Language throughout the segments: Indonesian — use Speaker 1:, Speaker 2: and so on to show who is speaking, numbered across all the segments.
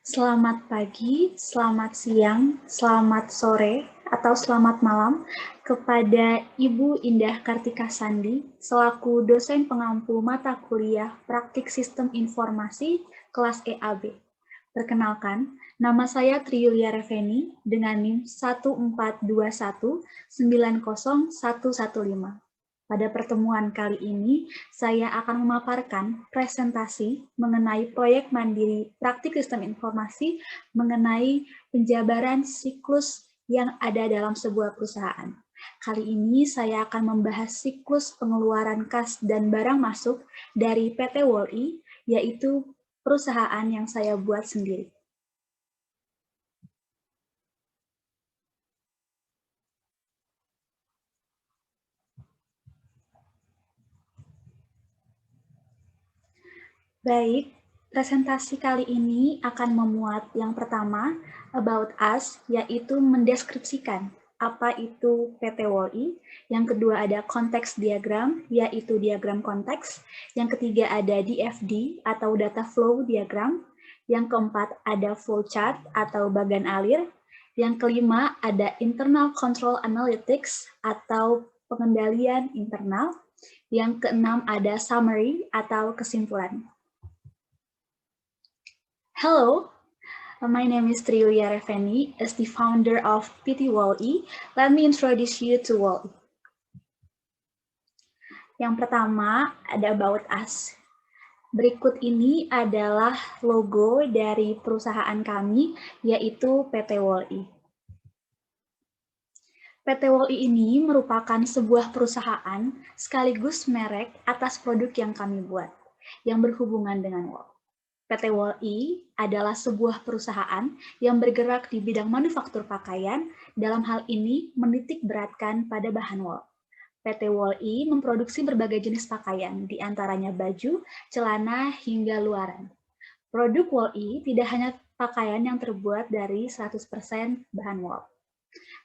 Speaker 1: Selamat pagi, selamat siang, selamat sore, atau selamat malam kepada Ibu Indah Kartika Sandi selaku dosen pengampu mata kuliah Praktik Sistem Informasi kelas EAB. Perkenalkan, nama saya Triyulia Reveni dengan NIM 142190115. Pada pertemuan kali ini, saya akan memaparkan presentasi mengenai proyek mandiri praktik sistem informasi mengenai penjabaran siklus yang ada dalam sebuah perusahaan. Kali ini saya akan membahas siklus pengeluaran kas dan barang masuk dari PT WOLI, yaitu perusahaan yang saya buat sendiri. Baik, presentasi kali ini akan memuat yang pertama, about us, yaitu mendeskripsikan apa itu PT WOLI. Yang kedua ada konteks diagram, yaitu diagram konteks. Yang ketiga ada DFD atau data flow diagram. Yang keempat ada flowchart atau bagan alir. Yang kelima ada internal control analytics atau pengendalian internal. Yang keenam ada summary atau kesimpulan. Hello, my name is Triyulia Reveni. As the founder of PT WOLI, let me introduce you to WOLI. Yang pertama, ada about us. Berikut ini adalah logo dari perusahaan kami, yaitu PT WOLI. PT WOLI ini merupakan sebuah perusahaan sekaligus merek atas produk yang kami buat, yang berhubungan dengan WOL. PT WOLI adalah sebuah perusahaan yang bergerak di bidang manufaktur pakaian, dalam hal ini menitik beratkan pada bahan wol. PT WOLI memproduksi berbagai jenis pakaian, di antaranya baju, celana, hingga luaran. Produk WOLI tidak hanya pakaian yang terbuat dari 100% bahan wol.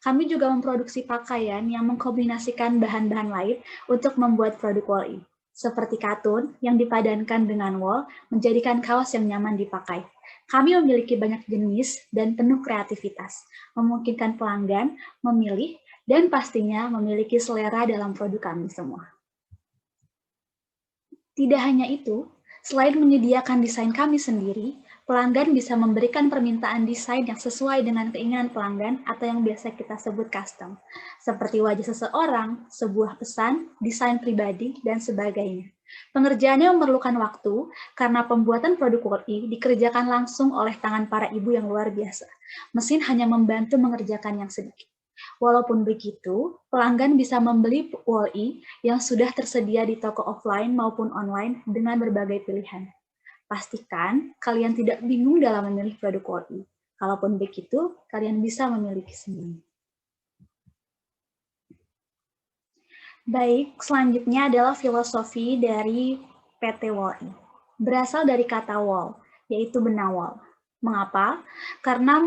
Speaker 1: Kami juga memproduksi pakaian yang mengkombinasikan bahan-bahan lain untuk membuat produk WOLI, seperti katun yang dipadankan dengan wol menjadikan kaos yang nyaman dipakai. Kami memiliki banyak jenis dan penuh kreativitas, memungkinkan pelanggan memilih dan pastinya memiliki selera dalam produk kami semua. Tidak hanya itu, selain menyediakan desain kami sendiri, pelanggan bisa memberikan permintaan desain yang sesuai dengan keinginan pelanggan atau yang biasa kita sebut custom, seperti wajah seseorang, sebuah pesan, desain pribadi, dan sebagainya. Pengerjaannya memerlukan waktu karena pembuatan produk WOLI dikerjakan langsung oleh tangan para ibu yang luar biasa. Mesin hanya membantu mengerjakan yang sedikit. Walaupun begitu, pelanggan bisa membeli WOLI yang sudah tersedia di toko offline maupun online dengan berbagai pilihan. Pastikan kalian tidak bingung dalam memilih produk WOLI. Kalaupun begitu, kalian bisa memiliki sendiri. Baik, selanjutnya adalah filosofi dari PT WOLI. Berasal dari kata wol, yaitu benang wol. Mengapa? Karena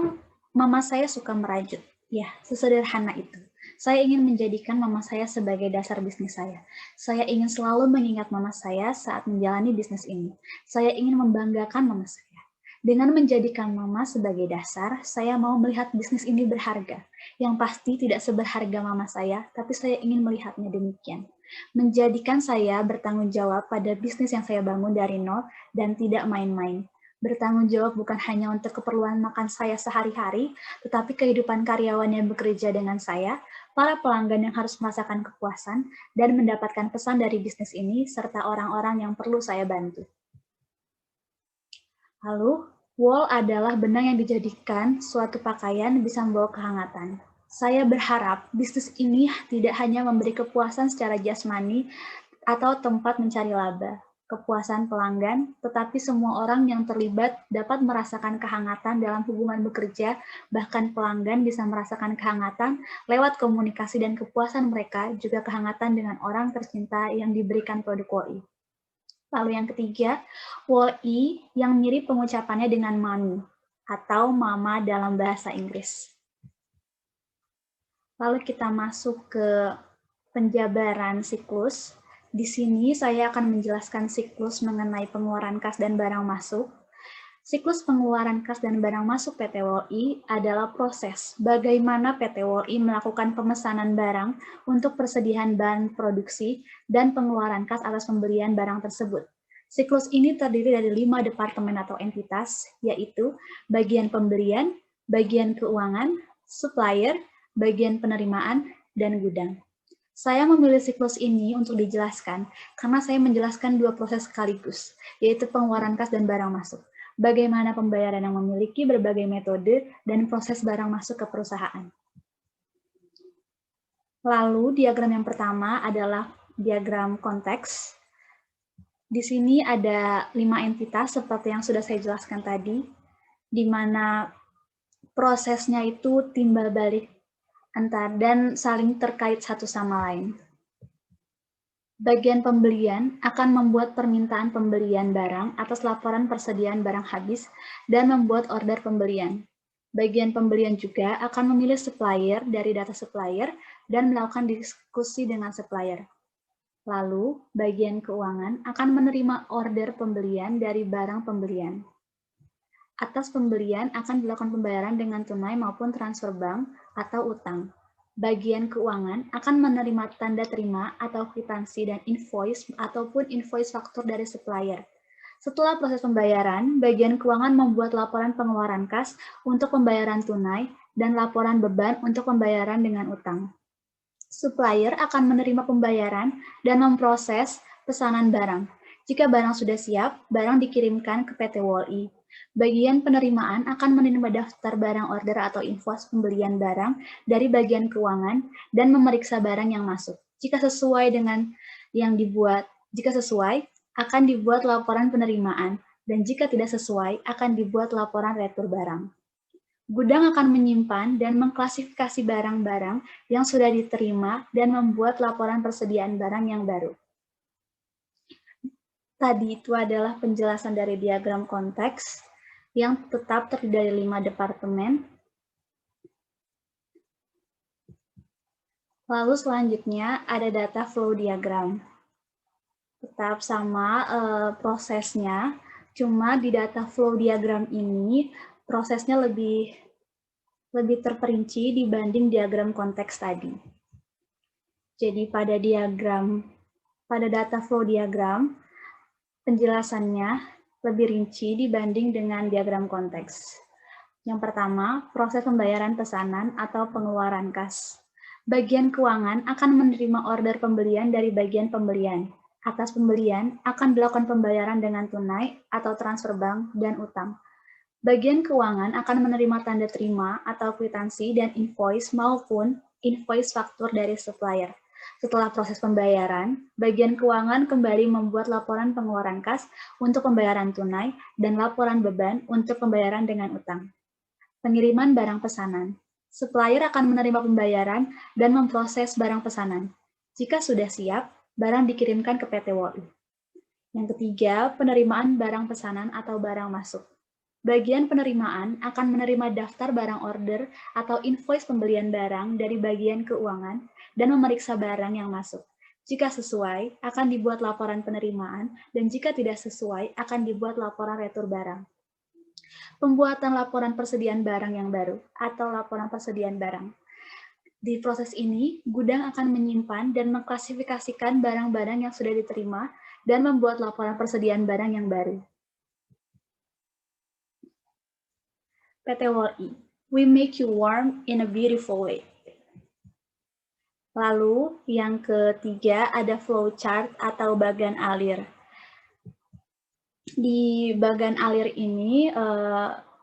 Speaker 1: mama saya suka merajut. Ya, sesederhana itu. Saya ingin menjadikan mama saya sebagai dasar bisnis saya. Saya ingin selalu mengingat mama saya saat menjalani bisnis ini. Saya ingin membanggakan mama saya. Dengan menjadikan mama sebagai dasar, saya mau melihat bisnis ini berharga. Yang pasti tidak seberharga mama saya, tapi saya ingin melihatnya demikian. Menjadikan saya bertanggung jawab pada bisnis yang saya bangun dari nol dan tidak main-main. Bertanggung jawab bukan hanya untuk keperluan makan saya sehari-hari, tetapi kehidupan karyawan yang bekerja dengan saya, para pelanggan yang harus merasakan kepuasan, dan mendapatkan pesan dari bisnis ini, serta orang-orang yang perlu saya bantu. Lalu, wol adalah benang yang dijadikan suatu pakaian bisa membawa kehangatan. Saya berharap bisnis ini tidak hanya memberi kepuasan secara jasmani atau tempat mencari laba, kepuasan pelanggan, tetapi semua orang yang terlibat dapat merasakan kehangatan dalam hubungan bekerja, bahkan pelanggan bisa merasakan kehangatan lewat komunikasi dan kepuasan mereka, juga kehangatan dengan orang tercinta yang diberikan produk WOLI. Lalu yang ketiga, WOLI yang mirip pengucapannya dengan mommy atau mama dalam bahasa Inggris. Lalu kita masuk ke penjabaran siklus. Di sini saya akan menjelaskan siklus mengenai pengeluaran kas dan barang masuk. Siklus pengeluaran kas dan barang masuk PT WOLI adalah proses bagaimana PT WOLI melakukan pemesanan barang untuk persediaan bahan produksi dan pengeluaran kas atas pembelian barang tersebut. Siklus ini terdiri dari 5 departemen atau entitas, yaitu bagian pembelian, bagian keuangan, supplier, bagian penerimaan, dan gudang. Saya memilih siklus ini untuk dijelaskan karena saya menjelaskan 2 proses sekaligus, yaitu pengeluaran kas dan barang masuk. Bagaimana pembayaran yang memiliki berbagai metode dan proses barang masuk ke perusahaan. Lalu diagram yang pertama adalah diagram konteks. Di sini ada 5 entitas seperti yang sudah saya jelaskan tadi, di mana prosesnya itu timbal balik antar dan saling terkait satu sama lain. Bagian pembelian akan membuat permintaan pembelian barang atas laporan persediaan barang habis dan membuat order pembelian. Bagian pembelian juga akan memilih supplier dari data supplier dan melakukan diskusi dengan supplier. Lalu, bagian keuangan akan menerima order pembelian dari barang pembelian. Atas pembelian akan dilakukan pembayaran dengan tunai maupun transfer bank atau utang. Bagian keuangan akan menerima tanda terima atau kwitansi dan invoice ataupun invoice faktur dari supplier. Setelah proses pembayaran, bagian keuangan membuat laporan pengeluaran kas untuk pembayaran tunai dan laporan beban untuk pembayaran dengan utang. Supplier akan menerima pembayaran dan memproses pesanan barang. Jika barang sudah siap, barang dikirimkan ke PT WOLI. Bagian penerimaan akan menerima daftar barang order atau invoice pembelian barang dari bagian keuangan dan memeriksa barang yang masuk. Jika sesuai dengan yang dibuat, akan dibuat laporan penerimaan, dan jika tidak sesuai, akan dibuat laporan retur barang. Gudang akan menyimpan dan mengklasifikasi barang-barang yang sudah diterima dan membuat laporan persediaan barang yang baru. Tadi itu adalah penjelasan dari diagram konteks yang tetap terdiri dari 5 departemen. Lalu selanjutnya ada data flow diagram. Tetap sama prosesnya, cuma di data flow diagram ini prosesnya lebih terperinci dibanding diagram konteks tadi. Jadi pada data flow diagram, penjelasannya lebih rinci dibanding dengan diagram konteks. Yang pertama, proses pembayaran pesanan atau pengeluaran kas. Bagian keuangan akan menerima order pembelian dari bagian pembelian. Atas pembelian akan dilakukan pembayaran dengan tunai atau transfer bank dan utang. Bagian keuangan akan menerima tanda terima atau kwitansi dan invoice maupun invoice faktur dari supplier. Setelah proses pembayaran, bagian keuangan kembali membuat laporan pengeluaran kas untuk pembayaran tunai dan laporan beban untuk pembayaran dengan utang. Pengiriman barang pesanan. Supplier akan menerima pembayaran dan memproses barang pesanan. Jika sudah siap, barang dikirimkan ke PT WOLI. Yang ketiga, penerimaan barang pesanan atau barang masuk. Bagian penerimaan akan menerima daftar barang order atau invoice pembelian barang dari bagian keuangan dan memeriksa barang yang masuk. Jika sesuai, akan dibuat laporan penerimaan, dan jika tidak sesuai, akan dibuat laporan retur barang. Pembuatan laporan persediaan barang yang baru atau laporan persediaan barang. Di proses ini, gudang akan menyimpan dan mengklasifikasikan barang-barang yang sudah diterima dan membuat laporan persediaan barang yang baru. PT WOLI, we make you warm in a beautiful way. Lalu yang ketiga ada flow chart atau bagan alir. Di bagan alir ini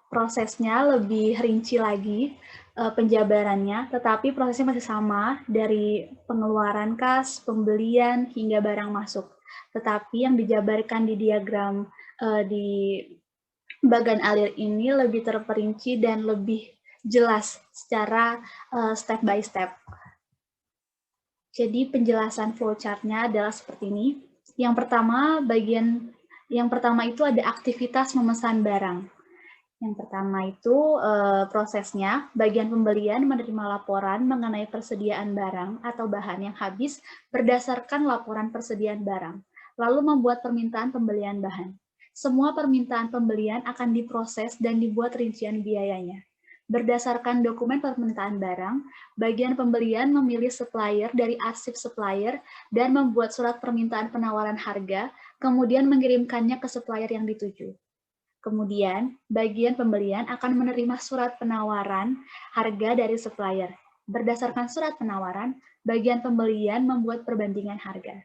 Speaker 1: prosesnya lebih rinci lagi penjabarannya, tetapi prosesnya masih sama dari pengeluaran kas, pembelian, hingga barang masuk. Tetapi yang dijabarkan di diagram di bagan alir ini lebih terperinci dan lebih jelas secara step by step. Jadi penjelasan flowchart-nya adalah seperti ini. Yang pertama itu ada aktivitas memesan barang. Yang pertama itu prosesnya, bagian pembelian menerima laporan mengenai persediaan barang atau bahan yang habis berdasarkan laporan persediaan barang, lalu membuat permintaan pembelian bahan. Semua permintaan pembelian akan diproses dan dibuat rincian biayanya. Berdasarkan dokumen permintaan barang, bagian pembelian memilih supplier dari arsip supplier dan membuat surat permintaan penawaran harga, kemudian mengirimkannya ke supplier yang dituju. Kemudian, bagian pembelian akan menerima surat penawaran harga dari supplier. Berdasarkan surat penawaran, bagian pembelian membuat perbandingan harga.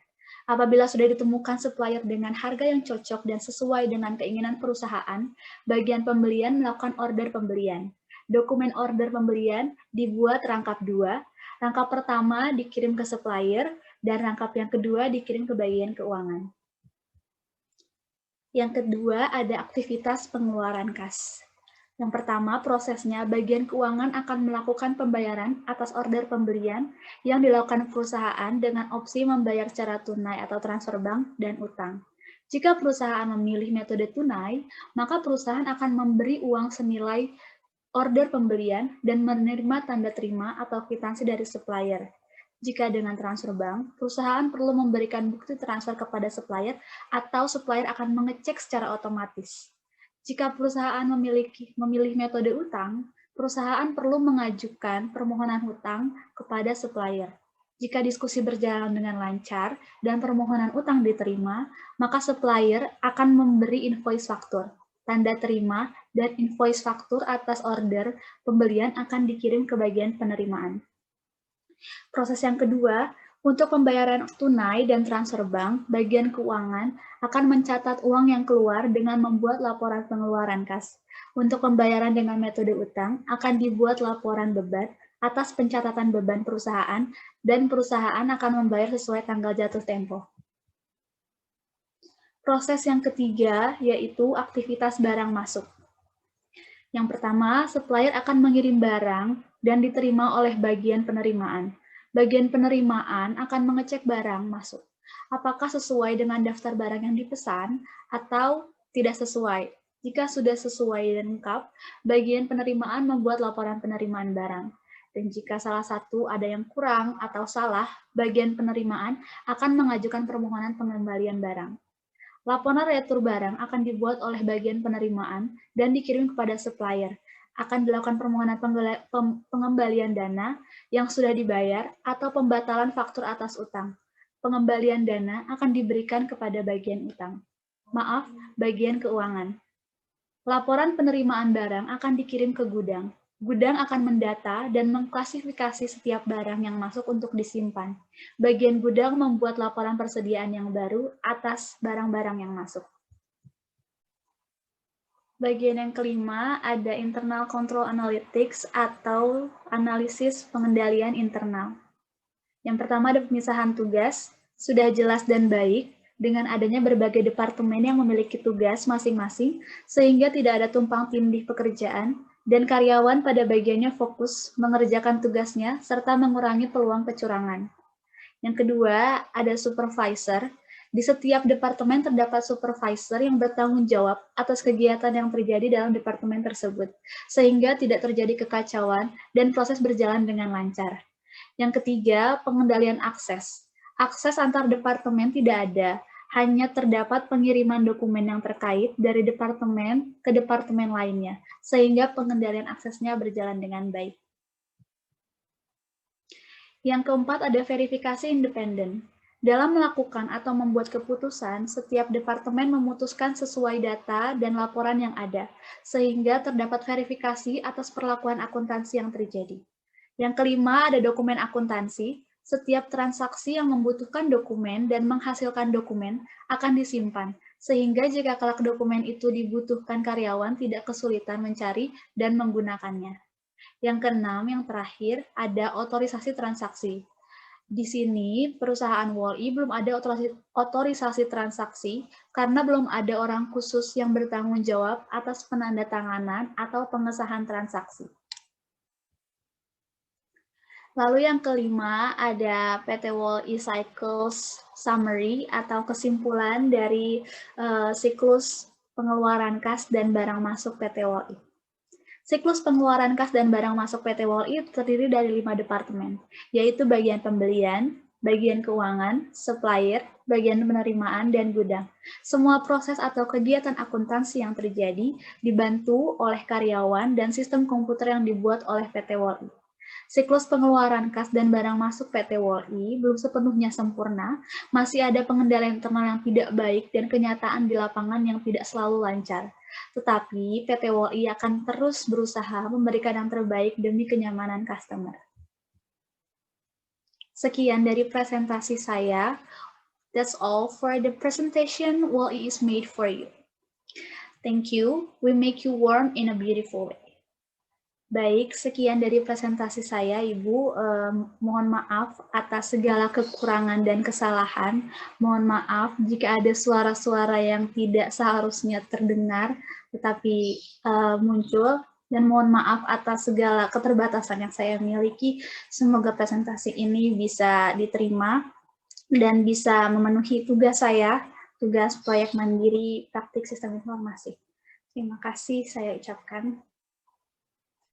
Speaker 1: Apabila sudah ditemukan supplier dengan harga yang cocok dan sesuai dengan keinginan perusahaan, bagian pembelian melakukan order pembelian. Dokumen order pembelian dibuat rangkap 2. Rangkap pertama dikirim ke supplier, dan rangkap yang kedua dikirim ke bagian keuangan. Yang kedua, ada aktivitas pengeluaran kas. Yang pertama, prosesnya bagian keuangan akan melakukan pembayaran atas order pembelian yang dilakukan perusahaan dengan opsi membayar secara tunai atau transfer bank dan utang. Jika perusahaan memilih metode tunai, maka perusahaan akan memberi uang senilai order pembelian dan menerima tanda terima atau kwitansi dari supplier. Jika dengan transfer bank, perusahaan perlu memberikan bukti transfer kepada supplier atau supplier akan mengecek secara otomatis. Jika perusahaan memilih metode utang, perusahaan perlu mengajukan permohonan hutang kepada supplier. Jika diskusi berjalan dengan lancar dan permohonan utang diterima, maka supplier akan memberi invoice faktur. Tanda terima dan invoice faktur atas order pembelian akan dikirim ke bagian penerimaan. Proses yang kedua, untuk pembayaran tunai dan transfer bank, bagian keuangan akan mencatat uang yang keluar dengan membuat laporan pengeluaran kas. Untuk pembayaran dengan metode utang, akan dibuat laporan beban atas pencatatan beban perusahaan, dan perusahaan akan membayar sesuai tanggal jatuh tempo. Proses yang ketiga, yaitu aktivitas barang masuk. Yang pertama, supplier akan mengirim barang dan diterima oleh bagian penerimaan. Bagian penerimaan akan mengecek barang masuk. Apakah sesuai dengan daftar barang yang dipesan atau tidak sesuai. Jika sudah sesuai dan lengkap, bagian penerimaan membuat laporan penerimaan barang. Dan jika salah satu ada yang kurang atau salah, bagian penerimaan akan mengajukan permohonan pengembalian barang. Laporan retur barang akan dibuat oleh bagian penerimaan dan dikirim kepada supplier. Akan dilakukan permohonan pengembalian dana yang sudah dibayar atau pembatalan faktur atas utang. Pengembalian dana akan diberikan kepada bagian utang. Maaf, bagian keuangan. Laporan penerimaan barang akan dikirim ke gudang. Gudang akan mendata dan mengklasifikasi setiap barang yang masuk untuk disimpan. Bagian gudang membuat laporan persediaan yang baru atas barang-barang yang masuk. Bagian yang kelima ada internal control analytics atau analisis pengendalian internal. Yang pertama ada pemisahan tugas, sudah jelas dan baik, dengan adanya berbagai departemen yang memiliki tugas masing-masing, sehingga tidak ada tumpang tindih pekerjaan, dan karyawan pada bagiannya fokus mengerjakan tugasnya, serta mengurangi peluang kecurangan. Yang kedua, ada supervisor. Di setiap departemen terdapat supervisor yang bertanggung jawab atas kegiatan yang terjadi dalam departemen tersebut, sehingga tidak terjadi kekacauan dan proses berjalan dengan lancar. Yang ketiga, pengendalian akses. Akses antar departemen tidak ada, hanya terdapat pengiriman dokumen yang terkait dari departemen ke departemen lainnya, sehingga pengendalian aksesnya berjalan dengan baik. Yang keempat ada verifikasi independen. Dalam melakukan atau membuat keputusan, setiap departemen memutuskan sesuai data dan laporan yang ada, sehingga terdapat verifikasi atas perlakuan akuntansi yang terjadi. Yang kelima ada dokumen akuntansi. Setiap transaksi yang membutuhkan dokumen dan menghasilkan dokumen akan disimpan, sehingga jika kelak dokumen itu dibutuhkan karyawan tidak kesulitan mencari dan menggunakannya. Yang keenam, yang terakhir, ada otorisasi transaksi. Di sini, perusahaan WOLI belum ada otorisasi transaksi karena belum ada orang khusus yang bertanggung jawab atas penandatanganan atau pengesahan transaksi. Lalu yang kelima ada PT WOLI Cycles Summary atau kesimpulan dari siklus pengeluaran kas dan barang masuk PT WOLI. Siklus pengeluaran kas dan barang masuk PT WOLI terdiri dari 5 departemen, yaitu bagian pembelian, bagian keuangan, supplier, bagian penerimaan, dan gudang. Semua proses atau kegiatan akuntansi yang terjadi dibantu oleh karyawan dan sistem komputer yang dibuat oleh PT WOLI. Siklus pengeluaran kas dan barang masuk PT WOLI belum sepenuhnya sempurna, masih ada pengendalian internal yang tidak baik dan kenyataan di lapangan yang tidak selalu lancar. Tetapi PT WOLI akan terus berusaha memberikan yang terbaik demi kenyamanan customer. Sekian dari presentasi saya. That's all for the presentation WOLI is made for you. Thank you. We make you warm in a beautiful way. Baik, sekian dari presentasi saya, Ibu. Mohon maaf atas segala kekurangan dan kesalahan. Mohon maaf jika ada suara-suara yang tidak seharusnya terdengar, tetapi muncul. Dan mohon maaf atas segala keterbatasan yang saya miliki. Semoga presentasi ini bisa diterima dan bisa memenuhi tugas saya, tugas proyek mandiri praktik sistem informasi. Terima kasih saya ucapkan.